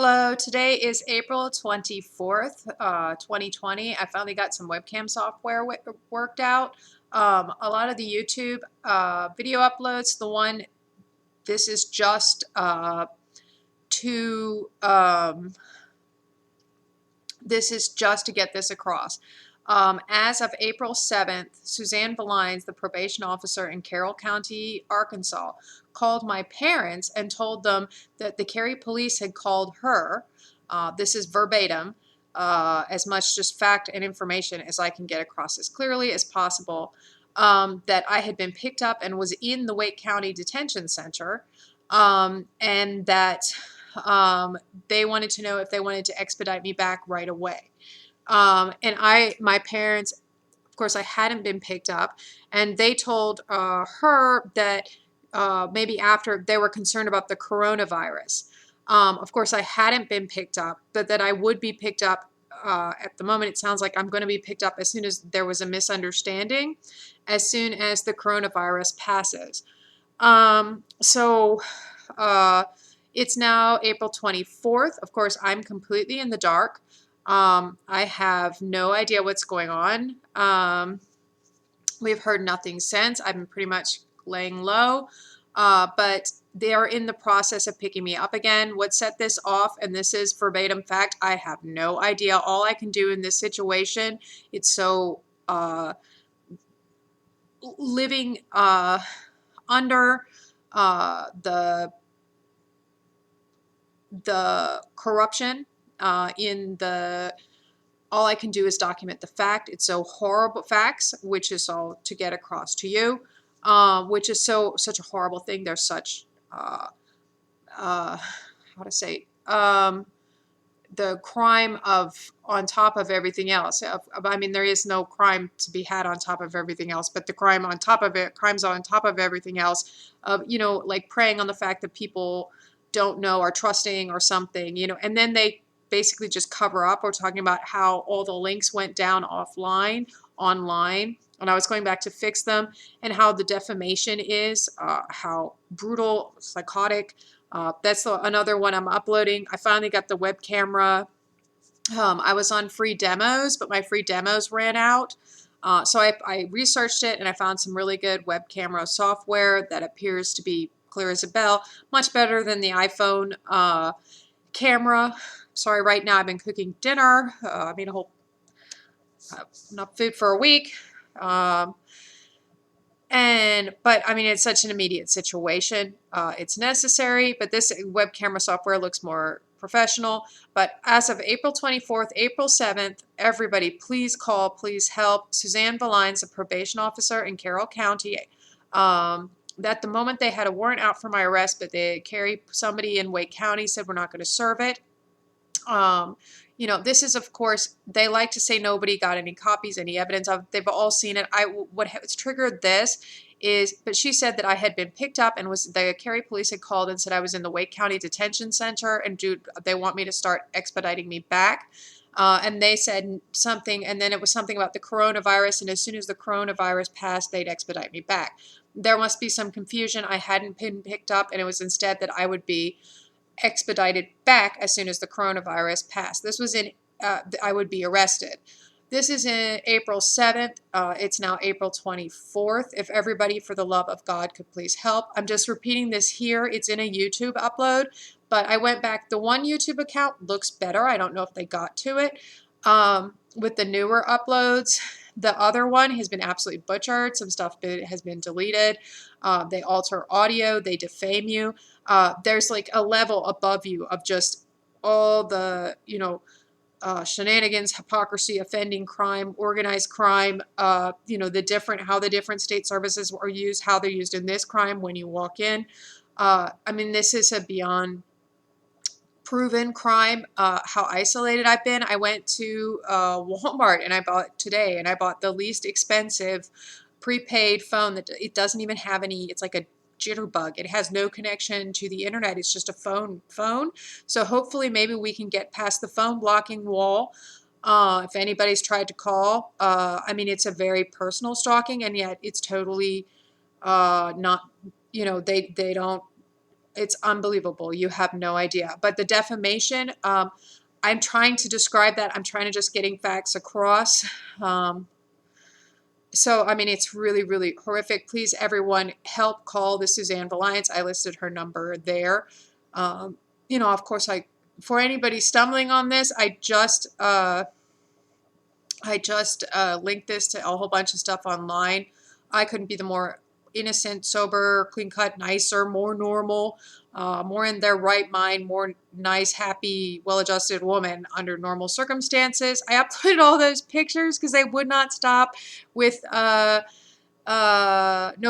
Hello, today is April 24th, 2020. I finally got some webcam software worked out. A lot of the YouTube video uploads, this is just to this is just to get this across. As of April 7th, Suzanne Valines, the probation officer in Carroll County, Arkansas, called my parents and told them that the Cary police had called her. This is verbatim, as much just fact and information as I can get across as clearly as possible, that I had been picked up and was in the Wake County Detention Center, and that they wanted to know if they wanted to expedite me back right away. And my parents, of course, I hadn't been picked up, and they told her that maybe after they were concerned about the coronavirus. Of course, I hadn't been picked up, but that I would be picked up. At the moment, it sounds like I'm going to be picked up as soon as there was a misunderstanding, as soon as the coronavirus passes. So it's now April 24th. Of course, I'm completely in the dark. I have no idea what's going on. We've heard nothing since. I've been pretty much laying low, but they are in the process of picking me up again. What set this off, and this is verbatim fact, I have no idea. All I can do in this situation, it's so living under the corruption in the all I can do is document the fact. It's so horrible facts, which is all to get across to you, which is such a horrible thing. There's such how to say the crime of on top of everything else. I mean, there is no crime to be had on top of everything else, but the crime on top of it, crimes on top of everything else. Like preying on the fact that people don't know or trusting or something. And then they basically just cover up or talking about how all the links went down online, and I was going back to fix them, and how the defamation is, how brutal, psychotic. That's another one I'm uploading. I finally got the web camera. I was on free demos, but my free demos ran out. So I researched it, and I found some really good web camera software that appears to be clear as a bell, much better than the iPhone camera. Sorry, right now I've been cooking dinner. I made a whole enough food for a week. But I mean, it's such an immediate situation. It's necessary, but this web camera software looks more professional. But as of April 24th, April 7th, everybody, please call, please help. Suzanne Valines, a probation officer in Carroll County. At the moment they had a warrant out for my arrest, but they carry somebody in Wake County said we're not going to serve it. This is, of course, they like to say nobody got any copies, any evidence of. They've all seen it. What has triggered this is, but she said that I had been picked up and the Cary police had called and said I was in the Wake County Detention Center, and they want me to start expediting me back. And they said something, and then it was something about the coronavirus, and as soon as the coronavirus passed, they'd expedite me back. There must be some confusion. I hadn't been picked up, and it was instead that I would be expedited back as soon as the coronavirus passed. This was I would be arrested. This is in April 7th. It's now April 24th. If everybody, for the love of God, could please help. I'm just repeating this here. It's in a YouTube upload, but I went back. The one YouTube account looks better. I don't know if they got to it with the newer uploads. The other one has been absolutely butchered. Some stuff has been deleted. They alter audio. They defame you. There's like a level above you of just all the, shenanigans, hypocrisy, offending crime, organized crime, how the different state services are used, how they're used in this crime when you walk in. I mean, this is a beyond proven crime, how isolated I've been. I went to Walmart and I bought the least expensive prepaid phone that it doesn't even have any, it's like a jitterbug. It has no connection to the internet. It's just a phone. So hopefully maybe we can get past the phone blocking wall. If anybody's tried to call, I mean, it's a very personal stalking, and yet it's totally not, they don't It's unbelievable. You have no idea. But the defamation, I'm trying to describe that. I'm trying to just getting facts across. So, I mean, it's really, really horrific. Please, everyone, help call the Suzanne Valiance. I listed her number there. You know, of course, for anybody stumbling on this, I just linked this to a whole bunch of stuff online. I couldn't be the more innocent, sober, clean cut, nicer, more normal, more in their right mind, more nice, happy, well adjusted woman under normal circumstances. I uploaded all those pictures because they would not stop with no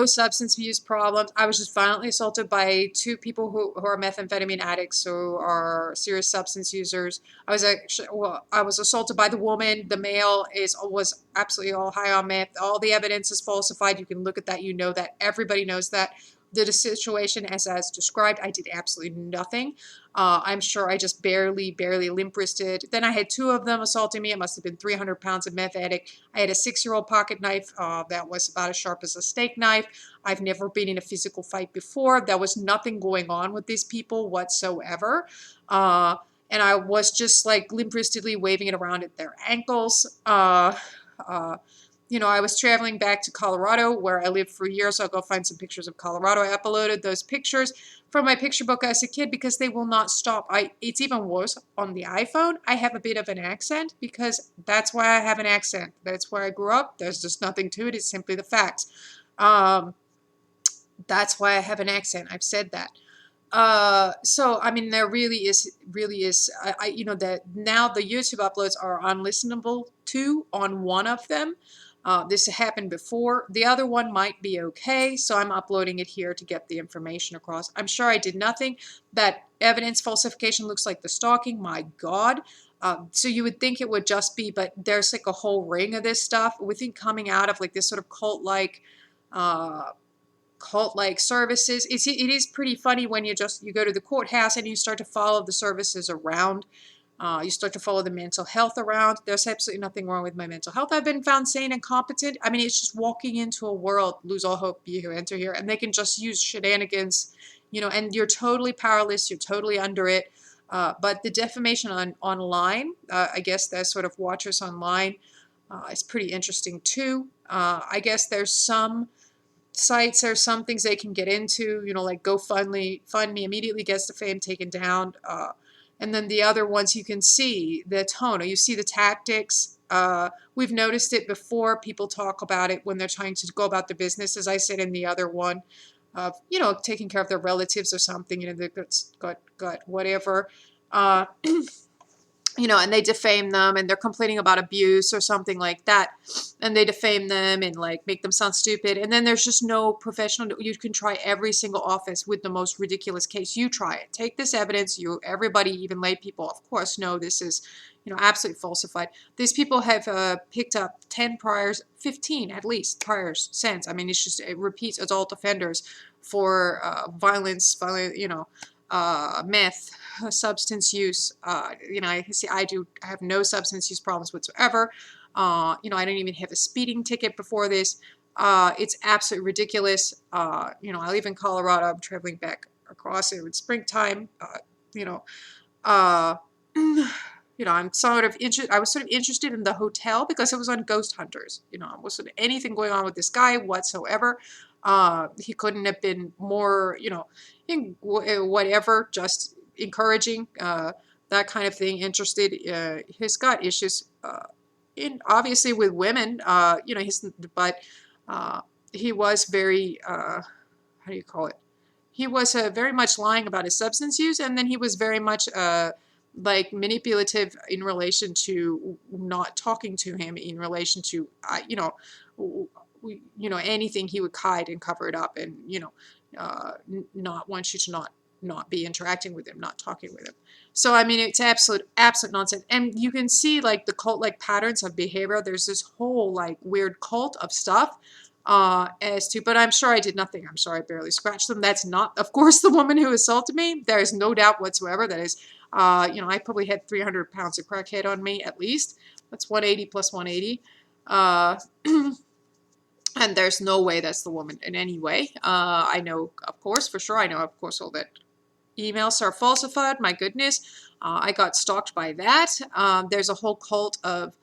substance abuse problems. I was just violently assaulted by two people who are methamphetamine addicts, who are serious substance users. I was assaulted by the woman. The male was absolutely all high on meth. All the evidence is falsified. You can look at that. You know that. Everybody knows that. The situation as described, I did absolutely nothing. I'm sure I just barely limp-wristed. Then I had two of them assaulting me. It must have been 300 pounds of meth addict. I had a 6-year-old pocket knife that was about as sharp as a steak knife. I've never been in a physical fight before. There was nothing going on with these people whatsoever. And I was just like limp-wristedly waving it around at their ankles. You know, I was traveling back to Colorado where I lived for years. So I'll go find some pictures of Colorado. I uploaded those pictures from my picture book as a kid because they will not stop. It's even worse on the iPhone. I have a bit of an accent because that's why I have an accent. That's where I grew up. There's just nothing to it. It's simply the facts. That's why I have an accent. I've said that. So I mean, there really is, you know, that now the YouTube uploads are unlistenable to on one of them. This happened before. The other one might be okay, so I'm uploading it here to get the information across. I'm sure I did nothing. That evidence falsification looks like the stalking. My God. So you would think it would just be, but there's like a whole ring of this stuff. We think coming out of like this sort of cult-like services. It is pretty funny when you go to the courthouse and you start to follow the services around. You start to follow the mental health around. There's absolutely nothing wrong with my mental health. I've been found sane and competent. I mean, it's just walking into a world, lose all hope, you who enter here, and they can just use shenanigans, you know, and you're totally powerless. You're totally under it. But the defamation online, I guess there's sort of watchers online, is pretty interesting too. I guess there's some sites or some things they can get into, you know, like GoFundMe, Fund Me immediately gets the fame taken down. And then the other ones, you can see the tone, or you see the tactics. We've noticed it before. People talk about it when they're trying to go about their business, as I said in the other one, you know, taking care of their relatives or something, you know, they've got whatever. You know, and they defame them and they're complaining about abuse or something like that. And they defame them and like make them sound stupid. And then there's just no professional. You can try every single office with the most ridiculous case. You try it. Take this evidence. Everybody, even lay people, of course, know this is, you know, absolutely falsified. These people have picked up 10 priors, 15 at least priors since. I mean, it repeats adult offenders for violence, you know, meth, substance use. You know, I have no substance use problems whatsoever. You know, I didn't even have a speeding ticket before this. It's absolutely ridiculous. You know, I live in Colorado. I'm traveling back across it in springtime. You know, uh, you know, I was sort of interested in the hotel because it was on Ghost Hunters. You know, I wasn't anything going on with this guy whatsoever. He couldn't have been more, you know, whatever, just encouraging, that kind of thing, interested. He's got issues, obviously with women, you know, but he was very, how do you call it? He was very much lying about his substance use, and then he was very much like manipulative in relation to not talking to him, in relation to, you know, anything he would hide and cover it up, and, you know, not want you to not be interacting with him, not talking with him. So I mean, it's absolute nonsense, and you can see like the cult-like patterns of behavior. There's this whole like weird cult of stuff. But I'm sure I did nothing. I'm sure I barely scratched them. That's not, of course, the woman who assaulted me. There is no doubt whatsoever. That is, you know, I probably had 300 pounds of crackhead on me at least. That's 180 plus 180. And there's no way that's the woman in any way. I know, of course, for sure, I know, of course, all that emails are falsified. My goodness. I got stalked by that. There's a whole cult of,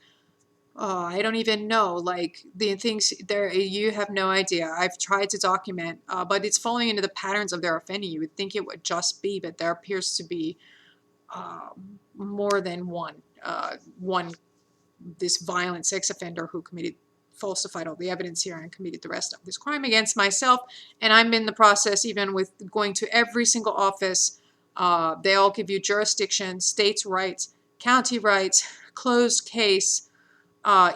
I don't even know, like the things there, you have no idea. I've tried to document, but it's falling into the patterns of their offending. You would think it would just be, but there appears to be more than one this violent sex offender who falsified all the evidence here and committed the rest of this crime against myself. And I'm in the process, even with going to every single office. They all give you jurisdiction, states' rights, county rights, closed case.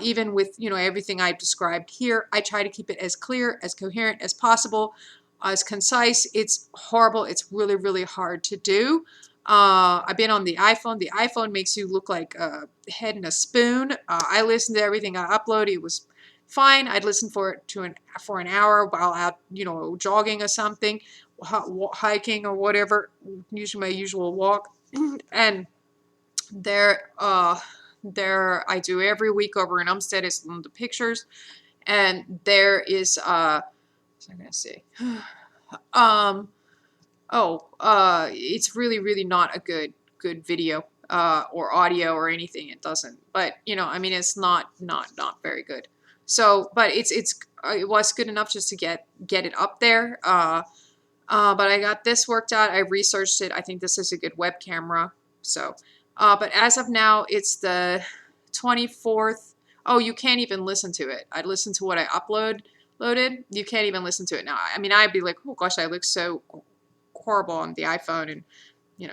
Even with, everything I've described here, I try to keep it as clear, as coherent as possible, as concise. It's horrible. It's really, really hard to do. I've been on the iPhone. The iPhone makes you look like a head in a spoon. I listened to everything I uploaded. It was fine. I'd listen for an hour while out, jogging or something, hiking or whatever. Usually my usual walk, and there, I do every week over in Umstead is the pictures, and there is what's I gonna say? It's really, really not a good video or audio or anything. It doesn't, but it's not very good. So, but it was good enough just to get it up there. But I got this worked out. I researched it. I think this is a good web camera. So, but as of now, it's the 24th. Oh, you can't even listen to it. I listened to what I loaded. You can't even listen to it now. I mean, I'd be like, oh gosh, I look so horrible on the iPhone, and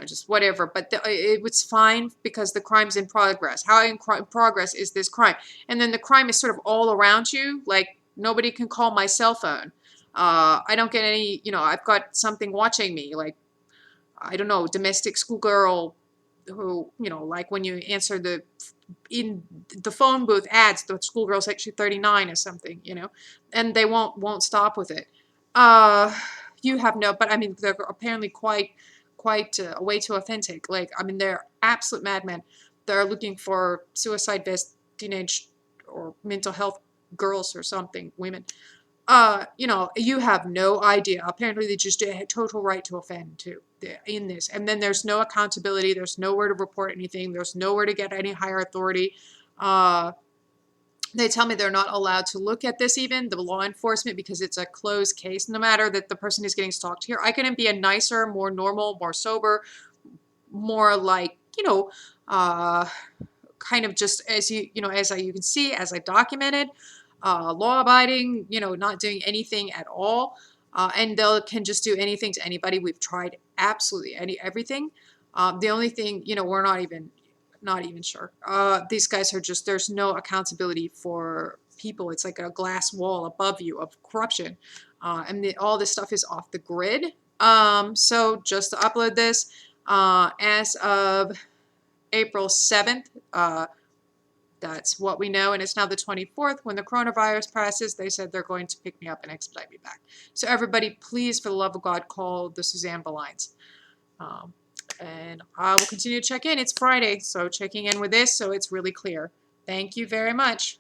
just whatever. But it was fine because the crime's in progress. How in progress is this crime? And then the crime is sort of all around you. Like nobody can call my cell phone. I don't get any, I've got something watching me, like, I don't know, domestic schoolgirl who, like when you answer in the phone booth ads, the schoolgirl's actually 39 or something, and they won't stop with it. You have no, but I mean, they're apparently quite way too authentic. Like, I mean, they're absolute madmen. They're looking for suicide-based teenage or mental health girls or something, women. You have no idea. Apparently, they just had total right to offend too in this. And then there's no accountability. There's nowhere to report anything. There's nowhere to get any higher authority. They tell me they're not allowed to look at this, even the law enforcement, because it's a closed case. No matter that the person is getting stalked here, I couldn't be a nicer, more normal, more sober, more like kind of just as you can see, as I documented. Law-abiding, not doing anything at all, and they can just do anything to anybody. We've tried absolutely everything. The only thing, we're not even sure. These guys are just, there's no accountability for people. It's like a glass wall above you of corruption, and all this stuff is off the grid. So just to upload this, as of April 7th, that's what we know, and it's now the 24th. When the coronavirus passes, they said they're going to pick me up and expedite me back. So everybody, please, for the love of God, call the Suzanne Belines. And I will continue to check in. It's Friday, so checking in with this so it's really clear. Thank you very much.